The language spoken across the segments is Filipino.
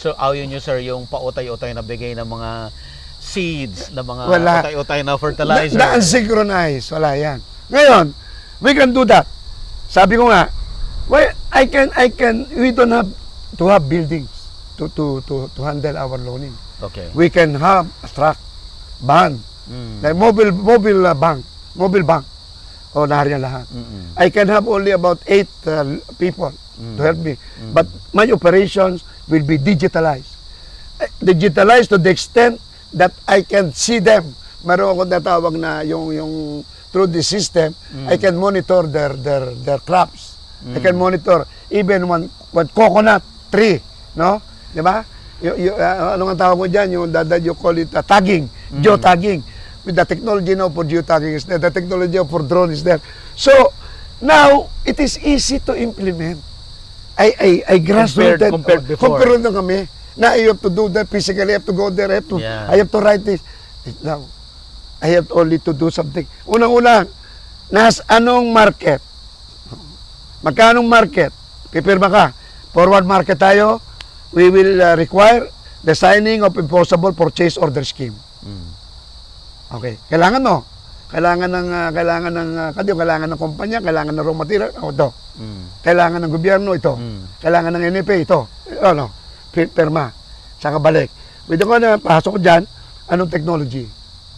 So, ayaw nyo, sir, yung pautay-utay na bigay ng mga seeds, na mga Wala. utay-utay na fertilizer. Na-unsynchronized. Wala yan. Ngayon, we can do that. Sabi ko nga, well, we don't have to have buildings to handle our loaning. Okay. We can have a truck, van, like mobile bank. O, nariyan lahat. I can have only about 8 people to help me. But my operations will be digitalized. Digitalized to the extent that I can see them. Meron akong natawag na yung through the system, I can monitor their crops. I can monitor even one coconut tree, no? Di ba? Ano ang tawag mo dyan? Yung that you call it tagging, geotagging. With the technology now for geotagging is there, the technology for drone is there. So, now, it is easy to implement. I graduated. Compared before. Compared na kami. Na I have to do that physically, I have to go there, I have to write this. Now, I have only to do something. Unang-una, anong market? Magkanong market? Pipirma ka. Forward market tayo. We will require the signing of impossible purchase order scheme. Okay. Kailangan no. Kailangan ng kumpanya, kailangan ng raw material, ito. Kailangan ng gobyerno, ito. Kailangan ng NFA, ito. Ano? Pirma. Saka balik. Pwede ko na pasok ko dyan, anong technology?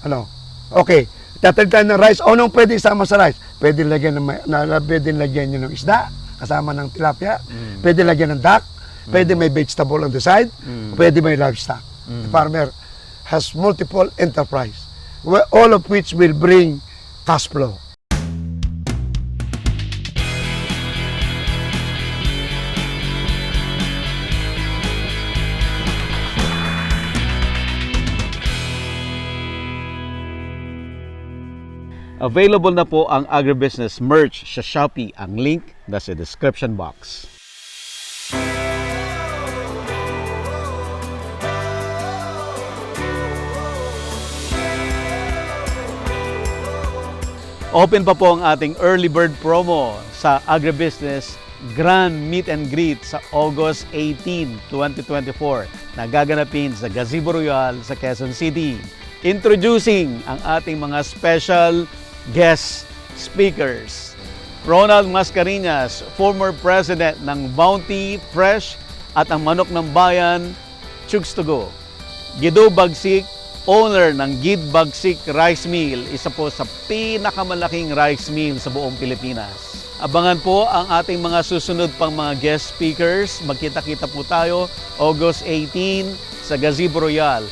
Ano? Okay. Tatalik tayo ng rice. Anong pwede isama sa rice? Pwede lagyan nyo ng isda, kasama ng tilapia. Pwede lagyan ng duck. Pwede may vegetable on the side. Pwede may livestock. The farmer has multiple enterprise, all of which will bring cash flow. Available na po ang Agribusiness merch sa Shopee. Ang link nasa description box. Open pa po ang ating early bird promo sa Agribusiness Grand Meet and Greet sa August 18, 2024 na gaganapin sa Gazebo Royal sa Quezon City. Introducing ang ating mga special guest speakers. Ronald Mascareñas, former president ng Bounty Fresh at ang Manok ng Bayan, Chugs to Go. Guido Bagsik, owner ng Gid Bagsik Rice Mill, isa po sa pinakamalaking rice mill sa buong Pilipinas. Abangan po ang ating mga susunod pang mga guest speakers. Magkita-kita po tayo August 18 sa Gazebo Royal.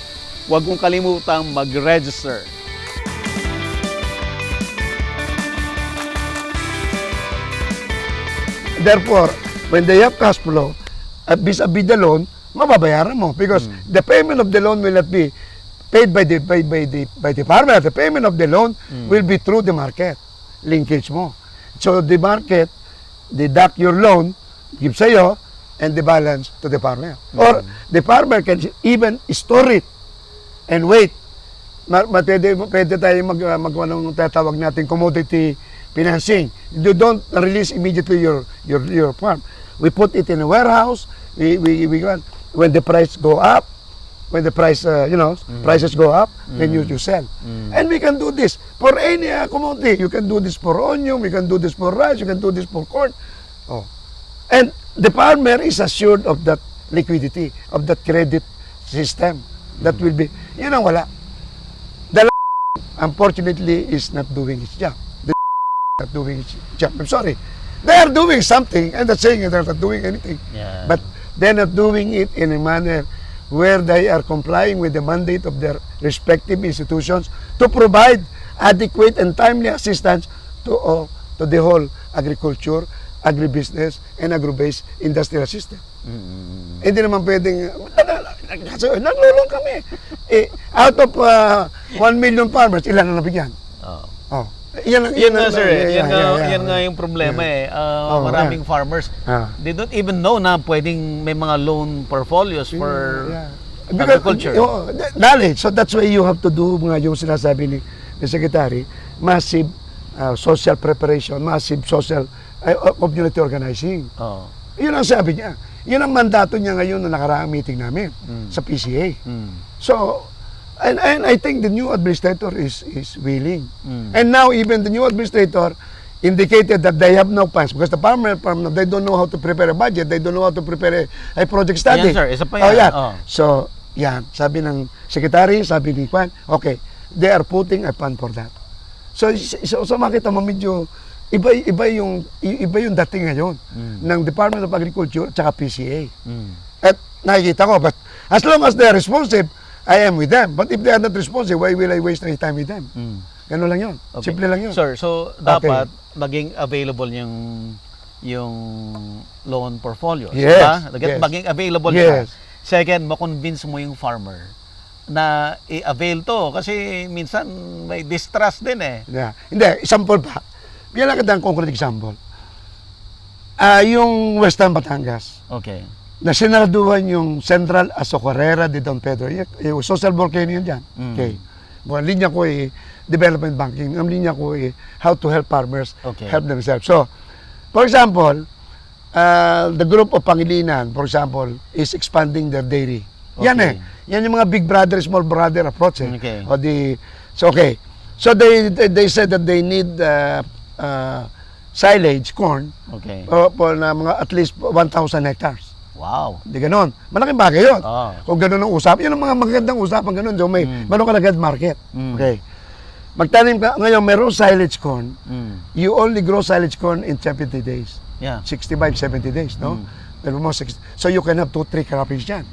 Huwag kong kalimutang mag-register. Therefore, when they have cash flow, vis-a-vis the loan, mababayaran mo because the payment of the loan will not be paid by the farmer. The payment of the loan will be through the market. Linkage mo. So the market deduct your loan, give sa'yo, and the balance to the farmer. Or the farmer can even store it and wait. Pwede tayo mag-anong tatawag natin commodity financing. You don't release immediately your farm. We put it in a warehouse. We when the price go up, when the price prices go up, then you sell. And we can do this for any commodity. You can do this for onion, we can do this for rice, you can do this for corn. Oh. And the farmer is assured of that liquidity, of that credit system that will be, wala. The unfortunately is not doing its job. Not doing its job. I'm sorry. They are doing something. I'm not saying they're not doing anything. Yeah. But they're not doing it in a manner where they are complying with the mandate of their respective institutions to provide adequate and timely assistance to the whole agriculture, agribusiness, and agro-based industrial system. Hindi naman pwedeng, naglulong kami. Out of 1 million farmers, ilan na nabigyan? Yan nga yung problema maraming farmers, they don't even know na pwedeng may mga loan portfolios for agriculture. Knowledge. So that's why you have to do yung sinasabi ni Secretary, massive social preparation, massive social community organizing. Yun ang sabi niya. Yun ang mandato niya ngayon na nakaraang meeting namin sa PCA. So, and I think the new administrator is willing. And now even the new administrator indicated that they have no funds because the farmer, they don't know how to prepare a budget, they don't know how to prepare a project study. Yan, sir. Isa pa yan. Oh, yan. Oh. So, yan. Sabi ng secretary, sabi ni Juan, okay, they are putting a fund for that. So makita mo medyo iba yung dating ngayon ng Department of Agriculture at saka PCA. At nakikita ko, but as long as they are responsive, I am with them. But if they are not responsive, why will I waste my time with them? Ganun lang yun. Okay. Simple lang yun. Sir, so dapat maging available yung loan portfolio. Yes. Diba? Yes. Maging available Yes. siya. Second, makonvince mo yung farmer na i-avail to kasi minsan may distrust din eh. Yeah. Hindi, example pa. Bigyan lang kita ng concrete example. Yung Western Batangas, Okay. na sinaraduhan yung Central Asocorrera de Don Pedro. Yung social volcano yun dyan. Okay. Ang linya ko development banking. Ang linya ko how to help farmers help themselves. So, for example, the group of Pangilinan, for example, is expanding their dairy. Yan Yan yung mga big brother, small brother approach. Okay. So they said that they need silage, corn, for na mga at least 1,000 hectares. Wow. Di ganon. Malaking bagay yun. Oh. Kung ganon ang usap, yun ang mga magandang usapan ganon. So may manong kalagad market. Okay. Magtanim ka, ngayon mayroong silage corn. You only grow silage corn in 70 days. Yeah. 65, 70 days, no? Pero mo, so you can have 2-3 croppings dyan.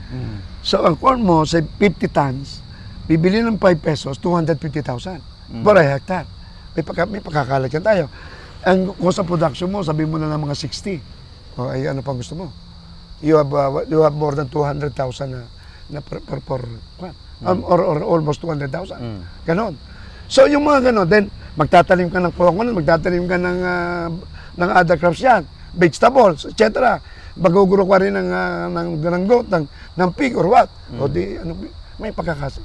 So ang corn mo, say 50 tons, bibili ng 5 pesos, 250,000 for a hectare. May pagkakalat yan tayo. Ang cost of production mo, sabi mo na ng mga 60. O ay ano pa gusto mo? You have more than 200,000 na per or almost 200,000. Ganon. So yung mga ganon, then magtatanim ka ng pulong, magtatanim ka ng other crops yan, vegetables, etc. Maguguro ka rin ng goat, ng pig or what. O di, may pagkakasa.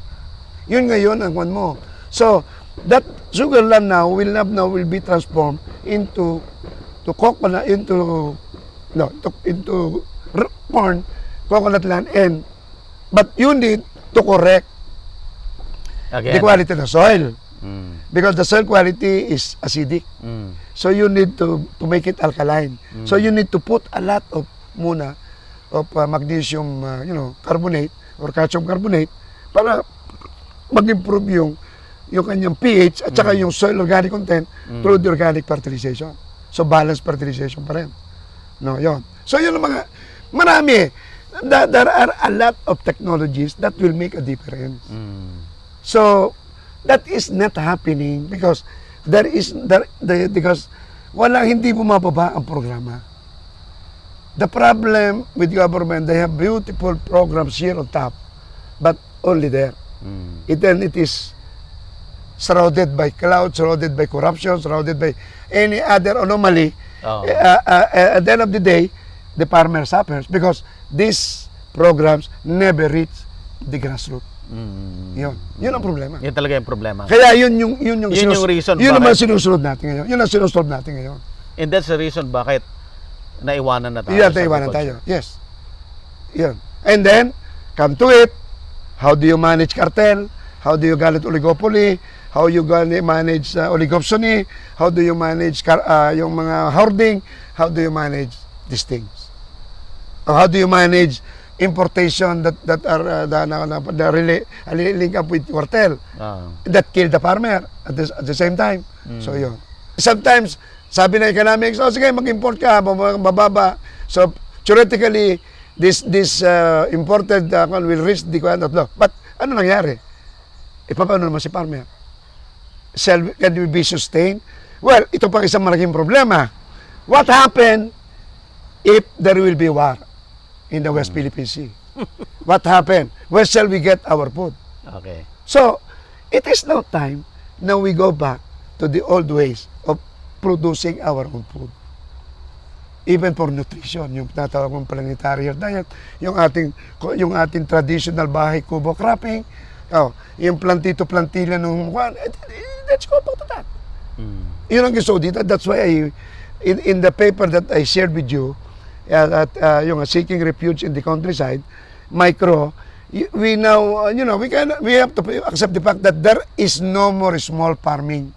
Yun ngayon ang kwan mo. So, that sugar land now will be transformed into coconut, into corn, coconut land, but you need to correct the quality of the soil. Because the soil quality is acidic. So you need to make it alkaline. So you need to put a lot of magnesium carbonate or calcium carbonate para mag-improve yung kanyang pH at saka yung soil organic content through the organic fertilization. So balanced fertilization pa rin. No, yon. So yun ang mga marami. There are a lot of technologies that will make a difference. So that is not happening because because hindi bumababa ang programa. The problem with government, they have beautiful programs here on top, but only there. Then it is surrounded by clouds, surrounded by corruption, surrounded by any other anomaly. At the end of the day, the farmer suffers because these programs never reach the grassroots. Yun ang problema. Yun talaga yung problema. Kaya yun yung reason yun naman sinusunod natin ngayon. Yun ang sinusunod natin ngayon. And that's the reason bakit naiwanan na tayo. Naiwanan tayo. Yes. Yun. And then, come to it, how do you manage cartel? How do you manage oligopoly? How you manage oligopsony? How do you manage yung mga hoarding? How do you manage these things? Or how do you manage importation that are really link up with cartel that kill the farmer at the same time? So yun. Sometimes, sabi na economics, sige, mag-import ka, bababa. So, theoretically, this imported will reach the kind of law. But, ano nangyari? Paano naman si farmer? Can we be sustained? Well, ito pang isang malaking problema. What happened if there will be war in the West Philippine Sea? What happened? Where shall we get our food? Okay. So, it is now time now we go back to the old ways of producing our own food. Even for nutrition, yung tinatawag mong planetary diet, yung ating traditional bahay kubo cropping, yung plantito-plantila nung let's go back to that. Yun ang gusto dito. That's why in the paper that I shared with you, yung seeking refuge in the countryside, micro, we now, we have to accept the fact that there is no more small farming.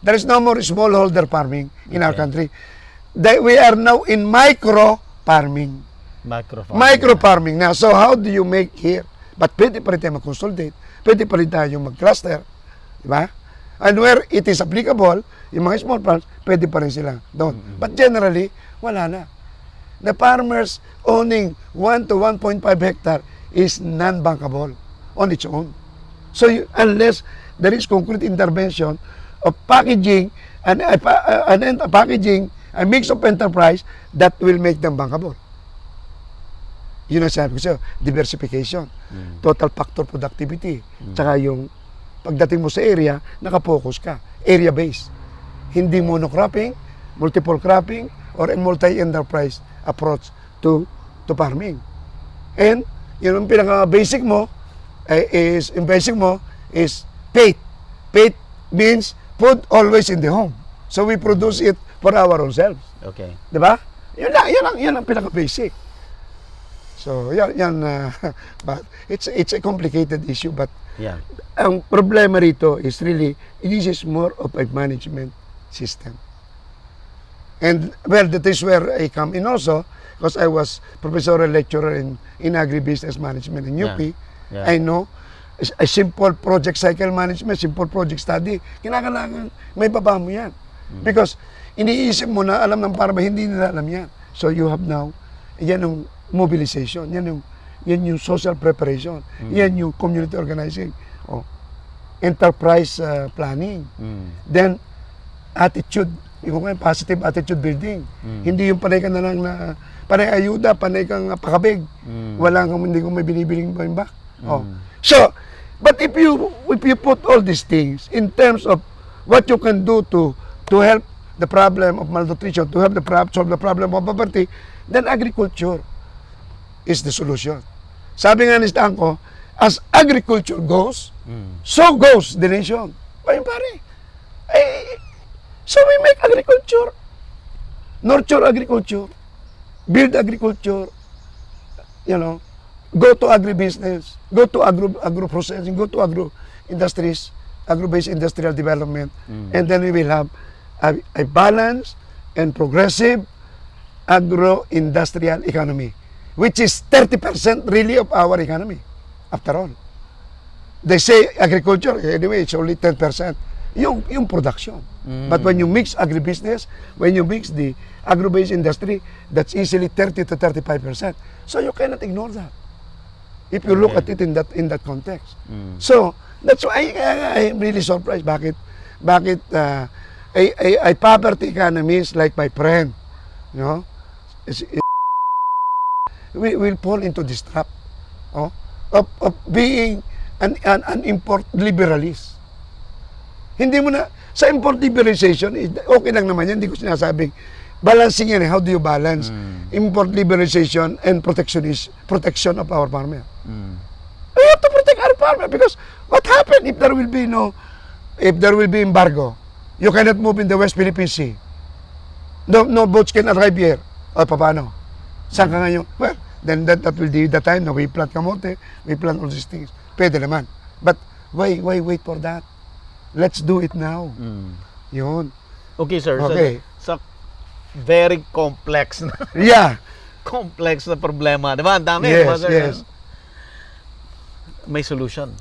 There is no more smallholder farming in our country. We are now in micro farming. Micro farming now. So how do you make here? But pwede pa rin tayo mag-consolidate. Pwede pa rin tayo mag-cluster. Diba? And where it is applicable, yung mga small farms, pwede pa rin sila doon. But generally, wala na. The farmers owning 1 to 1.5 hectare is non-bankable on its own. So unless there is concrete intervention of packaging and packaging a mix of enterprise that will make them bankable. Yun ang sabi ko sa'yo, diversification, total factor productivity, tsaka yung pagdating mo sa area, nakapokus ka, area-based. Hindi monocropping, multiple cropping, or a multi-enterprise approach to farming. And yun ang pinaka-basic mo is faith. Faith means food always in the home. So we produce it for our own selves. Okay. Diba? Yun ang pinaka-basic. So, but it's a complicated issue, but Yeah. ang problema rito is really, this is more of a management system. And, well, that is where I come in also, because I was professorial lecturer in agribusiness management in UP. Yeah. I know, a simple project cycle management, simple project study, kinakailangan may baba mo yan. Because, iniisip mo na, alam ng parang hindi nila alam yan. So, you have now, yan yung mobilization, yan yung social preparation, yan yung community organizing, enterprise planning. Then, attitude, yung positive attitude building. Hindi yung panay ka na lang na, panay ayuda, panay kang pakabig. Hindi ko may binibiling back. So, but if you put all these things in terms of what you can do to help the problem of malnutrition, to help solve the problem of poverty, then agriculture is the solution. Sabi nga ni Stanko, as agriculture goes, so goes the nation. Ayun pare. So we make agriculture, nurture agriculture, build agriculture, go to agribusiness, go to agro-processing, go to agro-industries, agro-based industrial development, and then we will have a balanced and progressive agro-industrial economy, which is 30% really of our economy, after all. They say agriculture, anyway, it's only 10%. Yung production. But when you mix agribusiness, when you mix the agro-based industry, that's easily 30 to 35%. So you cannot ignore that if you look at it in that context. So that's why I am really surprised bakit a poverty economist like my friend, will fall into this trap of being an import liberalist. Hindi mo na, sa import liberalization, okay lang naman yan, hindi ko sinasabing, balancing yan, how do you balance import liberalization and protection of our farmer? We have to protect our farmer because what happened if there will be embargo? You cannot move in the West Philippine Sea. No boats can arrive here. O, paano? Saan ka ngayon? Well, then that will be the time na we plant kamote, we plant all these things. Pwede naman. But why wait for that? Let's do it now. Yun. Okay, sir. Okay. So, very complex na. Yeah. Complex na problema. Diba? Ang dami. Yes, diba, sir? yes. May solution.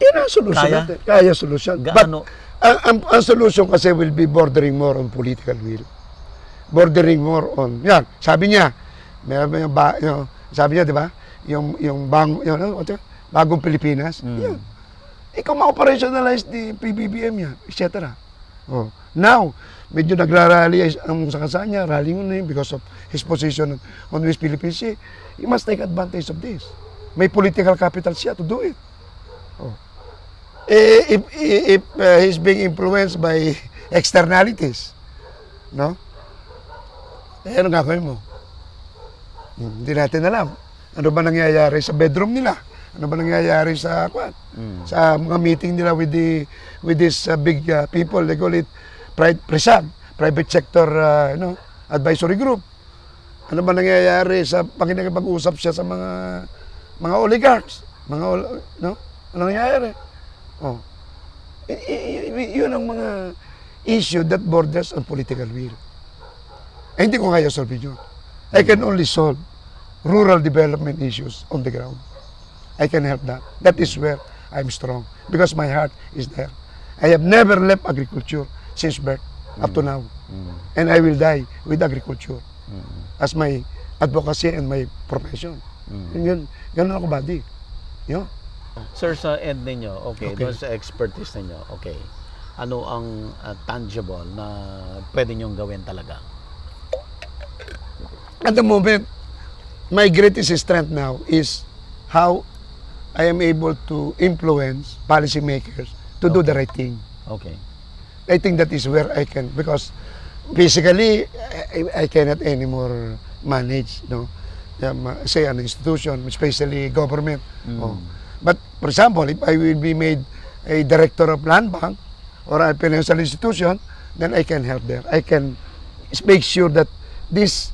Yan ang solution Kaya? natin. Kaya solution. Gaano? But ang solution kasi will be bordering more on political will. Bordering more on, yan, sabi niya, sabi niya, di ba? Yung bagong Pilipinas. Yan. Ikaw ma-operationalize the PBBM niya, etc. Now, medyo nagrarally ang sakasa niya, rallying na yun because of his position on West Philippine Sea. He must take advantage of this. May political capital siya to do it. If he's being influenced by externalities, no? Ano gagawin mo? Hindi natin alam. Ano ba nangyayari sa bedroom nila? Ano ba nangyayari sa sa mga meeting nila with this big people, they call it private sector advisory group. Ano ba nangyayari sa pakikipag-usap siya sa mga oligarchs? No? Ano nangyayari? Oh. Yun ang mga issue that borders on political will. Eh, hindi ko kaya solve yun. I can only solve rural development issues on the ground. I can help that. That is where I'm strong because my heart is there. I have never left agriculture since birth up to now. And I will die with agriculture as my advocacy and my profession. Yun ako, buddy. Yun. Sir, sa end ninyo, okay, Okay. doon sa expertise ninyo, okay, ano ang tangible na pwede nyong gawin talaga? At the moment, my greatest strength now is how I am able to influence policymakers to do the right thing. Okay. I think that is where I can, because basically, I cannot anymore manage, no? Say an institution, especially government. Oh. But for example, if I will be made a director of land bank or a financial institution, then I can help there. I can make sure that this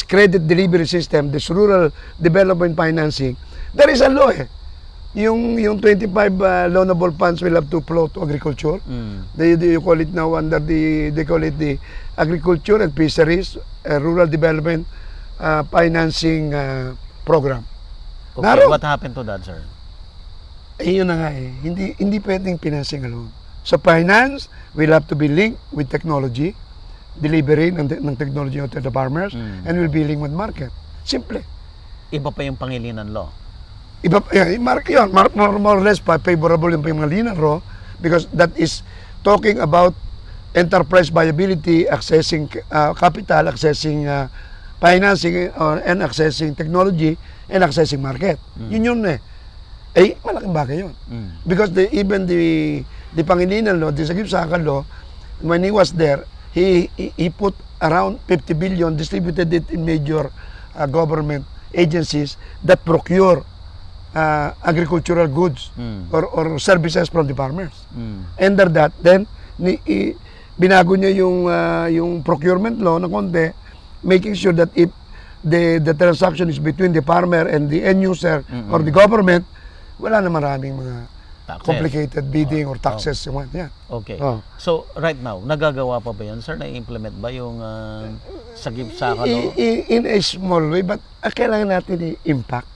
credit delivery system, this rural development financing, there is a law eh. Yung 25 loanable funds will have to flow to agriculture. They call it now under they call it the agriculture and fisheries rural development financing program. Okay, Naroon. what happened to that, sir? Eh, yun na nga eh. Hindi pwedeng financing alone. So finance will have to be linked with technology, delivery ng technology to the farmers, and will be linked with market. Simple. Iba pa yung Pangilinan law. Iba, more or less favorable yung mga linan raw because that is talking about enterprise viability, accessing capital, accessing financing and accessing technology and accessing market. Yun eh. Eh, malaking bagay yun. Because even the Pangilinan law, the Sagip-Sakal law, when he was there, he put around 50 billion, distributed it in major government agencies that procure agricultural goods or services from the farmers. Under that, then binago niya yung procurement law na konti, making sure that if the transaction is between the farmer and the end user or the government, wala na maraming mga Taxes. complicated bidding or taxes. Yeah. Okay. Oh. So, right now, nagagawa pa ba yun, sir? Na-implement ba yung sagip-saka law? In a small way, but kailangan natin i-impact.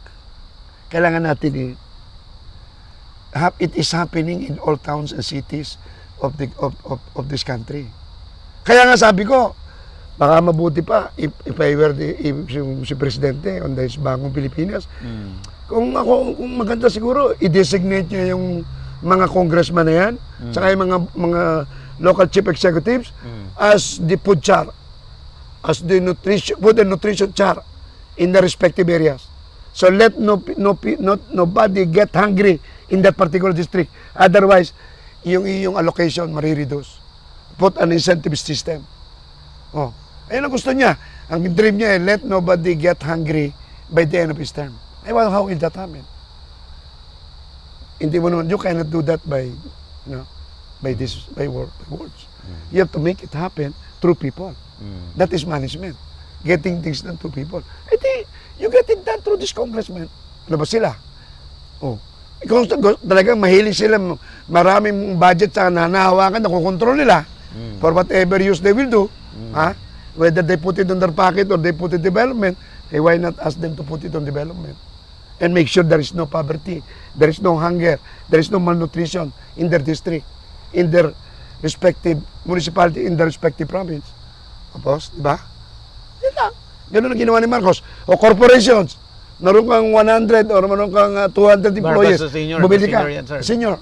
Kailangan natin it is happening in all towns and cities of this country. Kaya nga sabi ko, baka mabuti pa if I were si Presidente on this bagong Pilipinas. Kung maganda siguro, i-designate niya yung mga congressman na yan, saka yung mga local chief executives as the food char, as the food and nutrition char in the respective areas. So let nobody get hungry in that particular district. Otherwise, yung allocation marireduce. Put an incentive system. Oh, ayun ang gusto niya. Ang dream niya let nobody get hungry by the end of his term. Well, how will that happen? Hindi mo naman, you cannot do that by words. You have to make it happen through people. That is management. Getting things done through people. You get it done through this congressman. Ano ba sila? Oh. Kung talagang mahilig sila, maraming budget sa nanahawakan, nakukontrol nila for whatever use they will do. Whether they put it on their pocket or they put it in development, why not ask them to put it on development? And make sure there is no poverty, there is no hunger, there is no malnutrition in their district, in their respective municipality, in their respective province. Tapos, di ba? Yan lang. Ganun ang ginawa ni Marcos. O corporations, naroon kang 100 or naroon kang 200 employees. Marcos senior, bumili ka. senior yan, sir. Senior.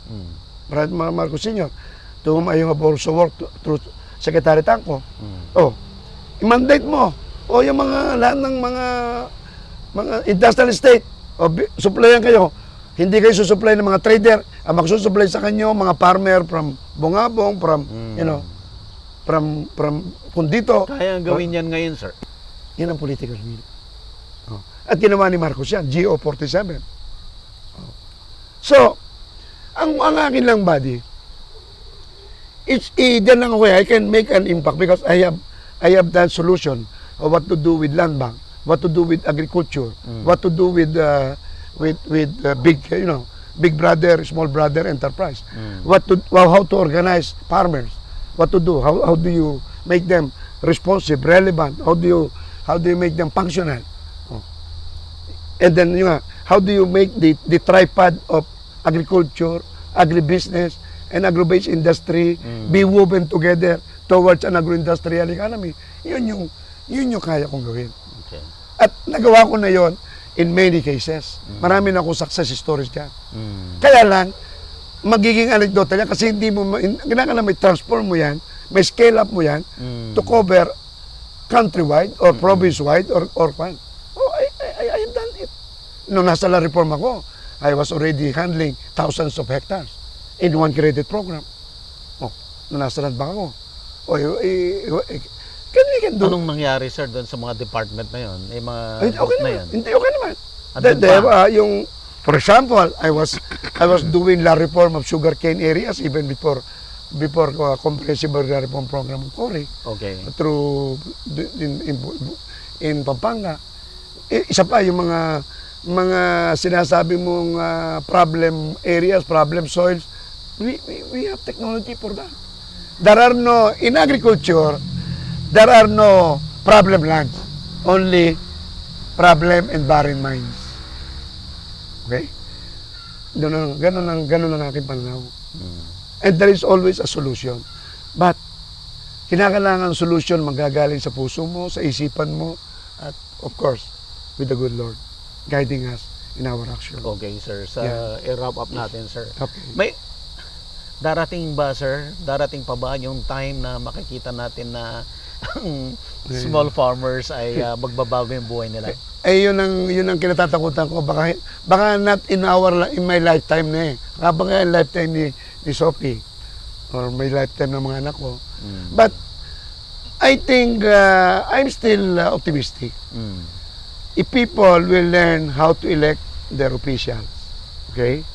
Marcos Senior. To whom I have also worked through Secretary Tangco. Oh, i-mandate mo. O yung lahat ng mga industrial estate. O supplyan kayo. Hindi kayo susupply ng mga trader. Ang magsusupply sa kanyo, mga farmer from Bungabong, from, from Kundito. Kaya ang gawin yan ngayon, sir. Yan ang political will. Oh. At ginawa ni Marcos yan, GO47. Oh. So, ang akin lang, buddy, diyan lang ako, I can make an impact because I have that solution of what to do with land bank. what to do with agriculture, what to do with big, big brother, small brother enterprise, how to organize farmers, what to do, how do you make them responsive, relevant, how do you make them functional, and then how do you make the tripod of agriculture, agribusiness, and agro-based industry be woven together towards an agro-industrial economy. Yun yung kaya kong gawin. Okay. At nagawa ko na yon in many cases. Marami na akong success stories dyan. Kaya lang, magiging anecdote yan kasi hindi mo, kailangan na may transform mo yan, may scale up mo yan to cover countrywide or province-wide or kwan. Oh, I have done it. Nung nasa la reform ako, I was already handling thousands of hectares in one credit program. Oh, nung nasa land bank ako. Oh, we can do. Anong nangyari, sir, doon sa mga department na yun? Mga okay na naman. yan? Hindi, okay naman. Andun pa? For example, I was doing la reform of sugarcane areas even before comprehensive reform program of Cory. Okay. Through in Pampanga. Isa pa yung mga sinasabi mong problem areas, problem soils. We have technology for that. In agriculture, there are no problem lands, only problem and barren mines. Okay? Ganun ang aking pananaw. And there is always a solution. But, kinakailangan solution manggagaling sa puso mo, sa isipan mo, at of course, with the good Lord, guiding us in our action. Okay, sir. I-wrap up natin, sir. Okay. May darating ba, sir? Darating pa ba yung time na makikita natin na ang small farmers ay magbabago yung buhay nila? Yun ang kinatatakutan ko. Baka not in my lifetime na eh. Baka in lifetime ni Sophie or may lifetime ng mga anak ko. But I think I'm still optimistic. If people will learn how to elect their officials, okay?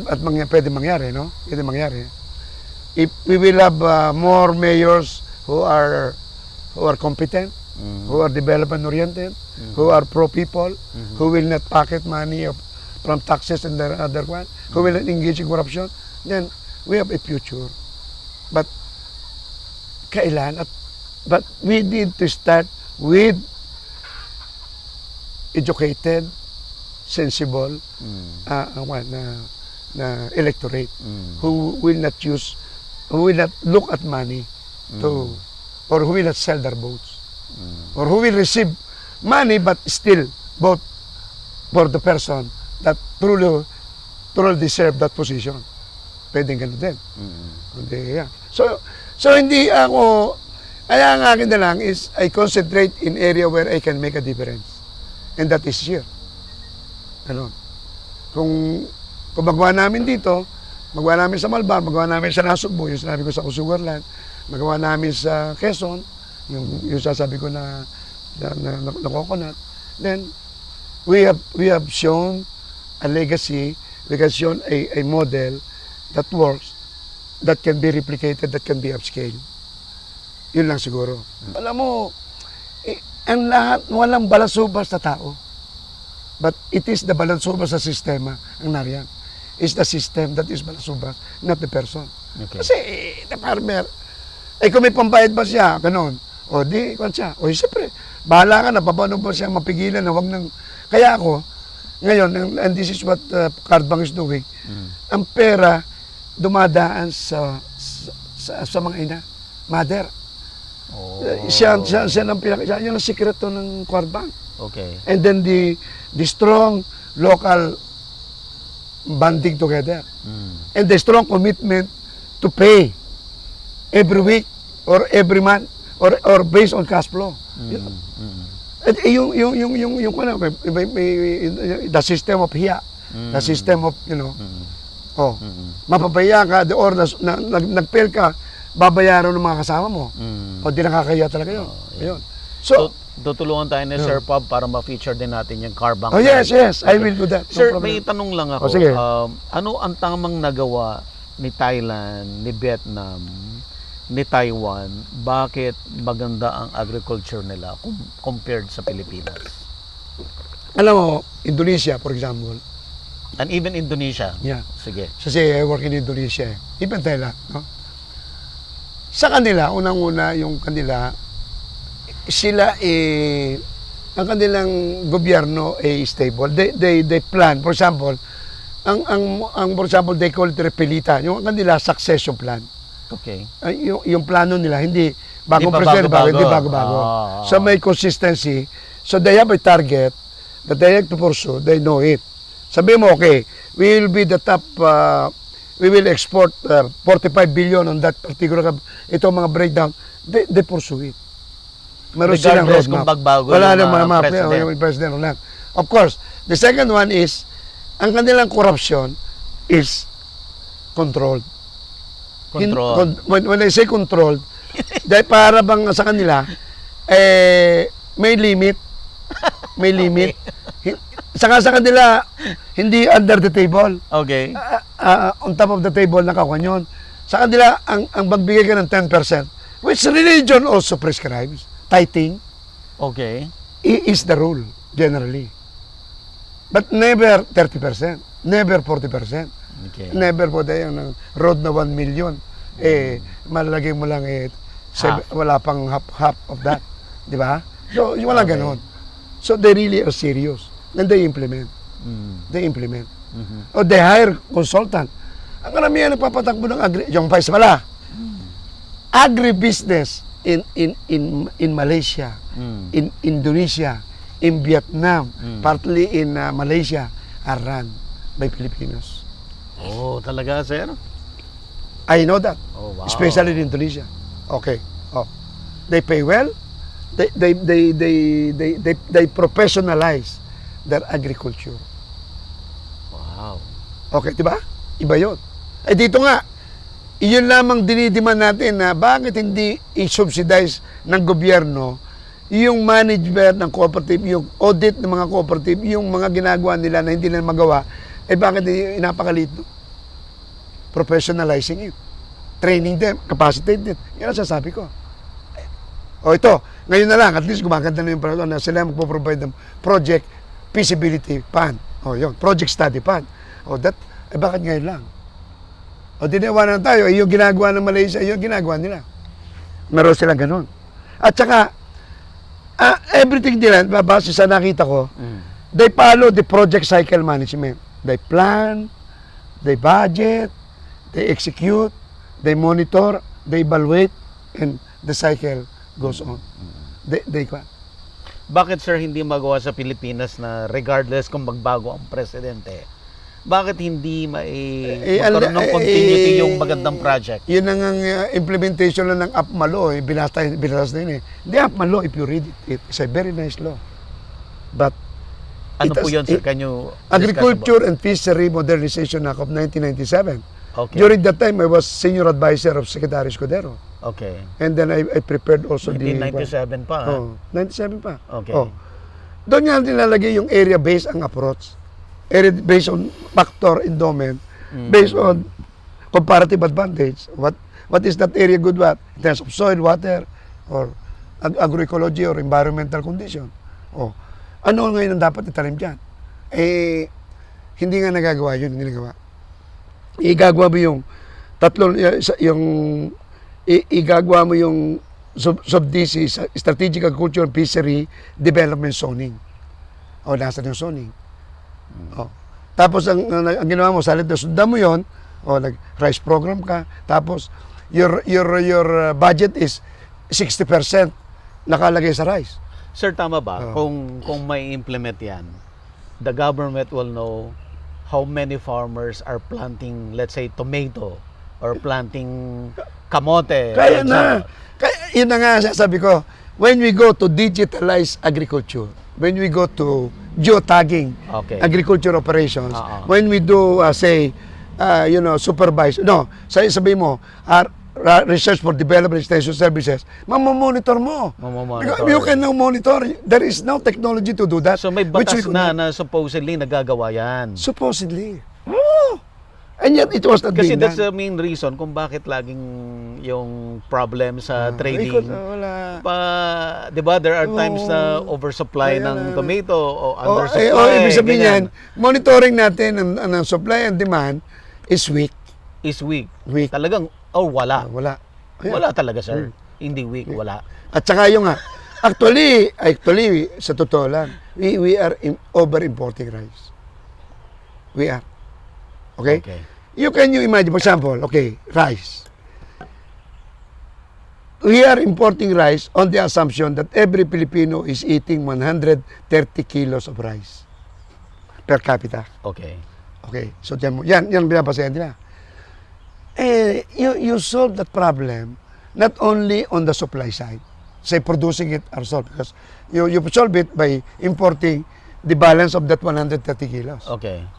At pwede mangyari, no? Pwede mangyari. If we will have more mayors who are competent, who are development oriented, who are pro people, who will not pocket money from taxes and the other one, who will not engage in corruption, then we have a future. But but we need to start with educated, sensible, na electorate who will not look at money or who will not sell their votes or who will receive money but still vote for the person that truly deserve that position. Pwedeng ganun din. Yeah. So hindi ako, kaya ang akin na lang is I concentrate in area where I can make a difference, and that is here. Ganun. Kung magawa namin dito, magawa namin sa Malvar, magawa namin sa Nasugbo, yung sinabi ko sa Sugarland, magawa namin sa Quezon, yung sasabi ko na coconut, then we have shown a legacy, we have shown a model that works, that can be replicated, that can be upscaled. Yun lang siguro. Alam mo, ang lahat, walang balasubas na tao. But it is the balasubas sa sistema ang nariyan. Is the system that is balasubas, not the person. Okay. Kasi the farmer, kung may pambayad ba siya, ganun, o di, kung siya, o siyempre, bahala ka na, paano ba siya mapigilan na wag nang, kaya ako, ngayon, and this is what Cardbank is doing, ang pera dumadaan sa mga ina, mother. Oh. Siya yun ang sikreto ng Cardbank. Okay. And then the strong local banding together. And the strong commitment to pay every week or every month or based on cash flow. At the system of hiya, the system of, mapapaya ka, or nag-fail ka, babayaran ng mga kasama mo. O di nakakaya talaga yun. Ayun. So, tutulungan tayo ni Sir Pab para ma-feature din natin yung car bank. Oh, yes, I will do that. No Sir, problem. may tanong lang ako. Sige. Ano ang tamang nagawa ni Thailand, ni Vietnam, ni Taiwan, bakit maganda ang agriculture nila compared sa Pilipinas? Alam mo, Indonesia, for example. And even Indonesia. Yeah. Sige. Kasi I work in Indonesia. Even Thailand, no? Sa kanila, unang-una, yung kanila, sila ang kanilang gobyerno ay stable. They plan. For example, for example, they call it repelita. Yung kanila succession plan. Okay. Yung plano nila, hindi bagong Hindi pa presidente, bago-bago. hindi bago-bago. So may consistency. So they have a target that they have to pursue. They know it. Sabi mo, okay, we will be the top, we will export 45 billion on that particular, ito mga breakdown. They pursue it. Meron silang Regardless roadmap. kung bagbago Wala yung namang president. yung president ulit. Of course, the second one is, ang kanilang corruption is controlled. Control. When I say controlled, dahil para bang sa kanila, may limit. May limit. Saka sa kanila, hindi under the table. Okay. On top of the table, nakakuha yun. Sa kanila, ang magbigay ka ng 10%, which religion also prescribes. Tithing Okay. is the rule, generally. But never 30%. Never 40%. Okay. Never po tayo ng road na 1 million. Malalagay mo lang wala pang half of that. Di ba? So, wala Okay. ganon. So, they really are serious. And they implement. They implement. O they hire consultant. Ang karamihan nagpapatakbo ng yung pa isa pala. Agribusiness in Malaysia, in Indonesia, in Vietnam, partly in Malaysia, are run by Filipinos. Oh, talaga, sir? I know that. Oh, wow. Especially in Indonesia. Okay. Oh. They pay well. They professionalize their agriculture. Wow. Okay, di ba? Iba 'yon. Dito nga, iyon lamang dinidiman natin na bakit hindi i-subsidize ng gobyerno yung management ng cooperative, yung audit ng mga cooperative, yung mga ginagawa nila na hindi nila magawa, bakit inapakalit? Professionalizing it. Training them, capacitate them. Yan ang sasabi ko. O ito, ngayon na lang, at least gumaganda na yung na sila magpo-provide ng project feasibility fund. O yun, project study fund. O bakit ngayon lang? O dinawa na tayo, yung ginagawa ng Malaysia, yung ginagawa nila. Meron sila ganun. At saka, everything nila, base sa nakita ko, they follow the project cycle management. They plan, they budget, they execute, they monitor, they evaluate, and the cycle goes on. Bakit, sir, hindi magawa sa Pilipinas na regardless kung magbago ang presidente? Bakit hindi magkaroon ng continuity yung magandang project? Yun ang implementation lang ng APMA law. Binas na yun eh. The APMA law, if you read it, it's a very nice law. But Ano po yun, sir? Can you Agriculture and Fishery Modernization Act of 1997. Okay. During that time, I was senior advisor of Secretary Escudero. Okay. And then I prepared also 1997 pa, ha? 97 pa. Okay. Doon nga nilalagay yung area-based ang approach. Area-based on factor endowment, based on comparative advantage. What is that area good at? In terms of soil, water, or agroecology or environmental condition. Ano ngayon ang dapat itanim dyan? Hindi nga nagagawa yun, hindi nagawa. Igagawa mo yung igagawa mo yung sub-DC, Strategic Agriculture and Fishery Development Zoning. Nasa yung zoning. Tapos ang ginawa mo, salit na sundan mo yun, nag-rice program ka, tapos your budget is 60% nakalagay sa rice. Sir, tama ba? Kung may implement yan, the government will know how many farmers are planting, let's say, tomato or planting kamote. Kaya na. Yun na nga sabi ko, when we go to digitalize agriculture, when we go to geotagging agriculture operations, when we do, supervise, sabi mo, research for development extension services, mamamonitor mo. You can now monitor. There is no technology to do that. So may batas na supposedly nagagawa yan. Supposedly. And yet, it was not Kasi being that's done. the main reason kung bakit laging yung problem sa trading. Because, wala. 'Di ba, there are times na oversupply Kaya ng na. tomato o Ibig undersupply. sabihin yan, ganyan. monitoring natin ang supply and demand is weak. Is weak. Weak. Talagang, wala. Wala. Ayan. Wala talaga, sir. Hindi weak, wala. At saka yung actually, sa totoo lang, we are over importing rice. We are. Okay? You imagine, for example, rice. We are importing rice on the assumption that every Filipino is eating 130 kilos of rice per capita. Okay. Okay, so yan binabasayan nila. You solve that problem not only on the supply side, say producing it ourselves, because you solve it by importing the balance of that 130 kilos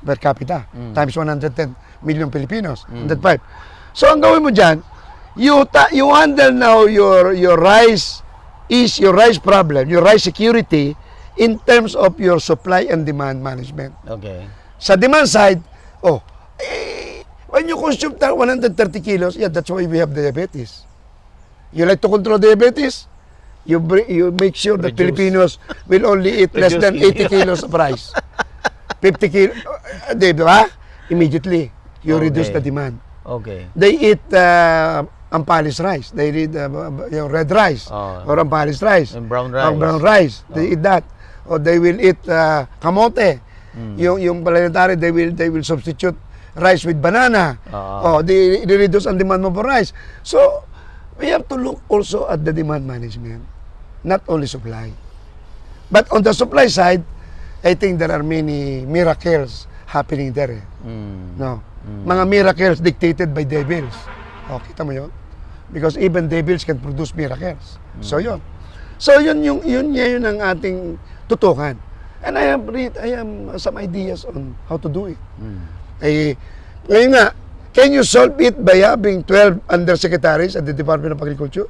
per capita times 110 million Filipinos, 105. So ang gawin mo dyan, you handle now your rice problem, your rice security in terms of your supply and demand management. Okay. Sa demand side, when you consume 130 kilos, that's why we have diabetes. You like to control diabetes? You make sure that Reduce. Filipinos will only eat less than 80 kilos of rice. 50 kilos, di ba? Immediately, you reduce the demand. Okay. They eat ampalis rice. They eat red rice or ampalis rice. And brown rice. Brown rice. They eat that. Or they will eat kamote. Yung planetary, they will substitute rice with banana. They reduce ang demand mo for rice. So, we have to look also at the demand management, not only supply. But on the supply side, I think there are many miracles happening there. No? Mga miracles dictated by devils. Kita mo yun? Because even devils can produce miracles. So yun. So yun ang ating tutukan. And I have some ideas on how to do it. Ngayon nga, can you solve it by having 12 undersecretaries at the Department of Agriculture?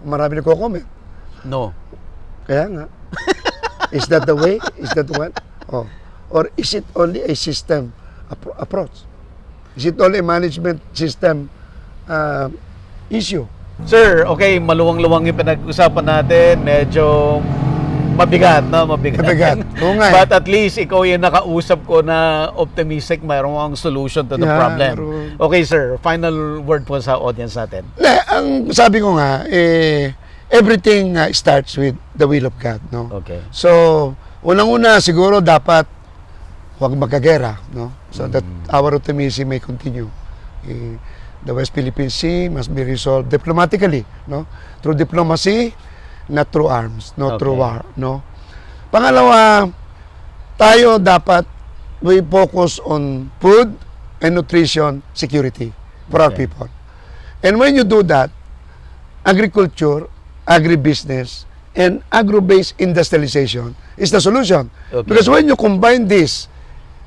Marami nagko-comment. No. Kaya nga. Is that the way? Is that one? Or is it only a system approach? Is it only a management system issue? Sir, okay, maluwang-luwang yung pinag-usapan natin. Medyo mabigat, no? Mabigat. Oo nga. But at least ikaw yung nakausap ko na optimistic, mayroon kang solution to the problem. Meron. Okay, sir. Final word po sa audience natin. Ang sabi ko nga, everything starts with the will of God, no? Okay. So, unang-una siguro dapat huwag magkagera, no? So that our optimism may continue. The West Philippine Sea must be resolved diplomatically, no? Through diplomacy, not through arms, not through war, no? Pangalawa, tayo dapat we focus on food and nutrition security for our people. And when you do that, agriculture, agribusiness, and agro-based industrialization is the solution. Because when you combine this,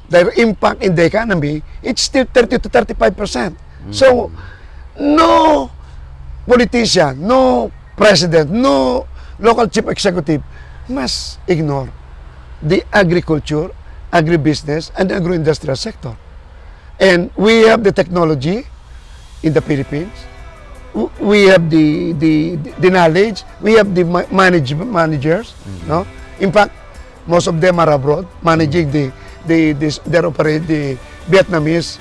their impact in the economy, it's still 30 to 35%. So, no politician, no president, no local chief executive must ignore the agriculture, agribusiness, and agro-industrial sector. And we have the technology in the Philippines. We have the knowledge. We have the managers. No, in fact, most of them are abroad managing the Vietnamese,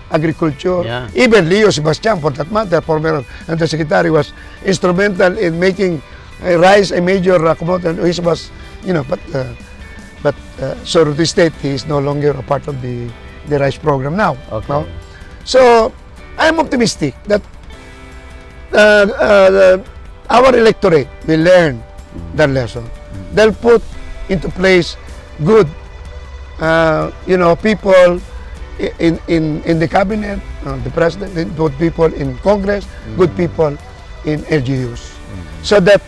agriculture. Yeah. Even Leo Sebastian, for that matter, former undersecretary, was instrumental in making rice a major commodity. He was, but so to state, he is no longer a part of the rice program now. Okay. No? So I'm optimistic that our electorate will learn that lesson. They'll put into place good, people in the cabinet, the president, good people in Congress, good people in LGUs, so that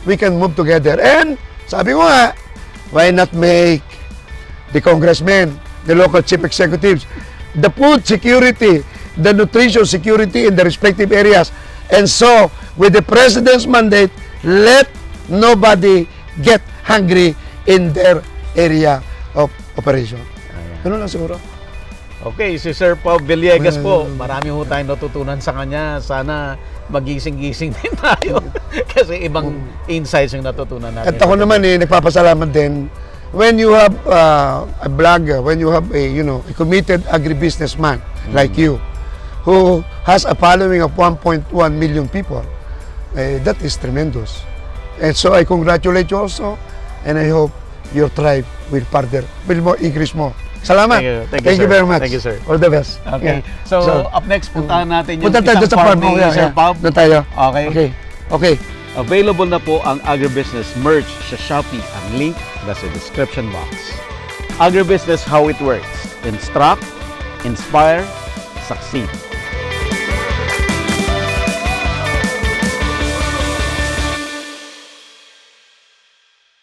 we can move together. And sabi ko nga, why not make the congressmen, the local chief executives, the food security, the nutrition security in the respective areas. And so, with the president's mandate, let nobody get hungry in their area of operation. Ganun lang siguro. Okay, si Sir Pab Villegas po. Marami ho tayong natutunan sa kanya. Sana magising-gising din tayo. Kasi ibang insights yung natutunan natin. At ako naman nagpapasalamat din. When you have a blogger, when you have a committed agribusinessman like you, who has a following of 1.1 million people, that is tremendous. And so I congratulate you also, and I hope your tribe will more increase more. Salamat. Thank you, you sir. very much. Thank you, sir. All the best. Okay. Yeah. So, up next, puntahan natin yung Punta tayo isang sa farm farm. ni Sir Pab. Doon tayo. Okay. Okay. Available na po ang Agribusiness merch sa Shopee. Ang link nasa description box. Agribusiness, how it works. Instruct, inspire, succeed.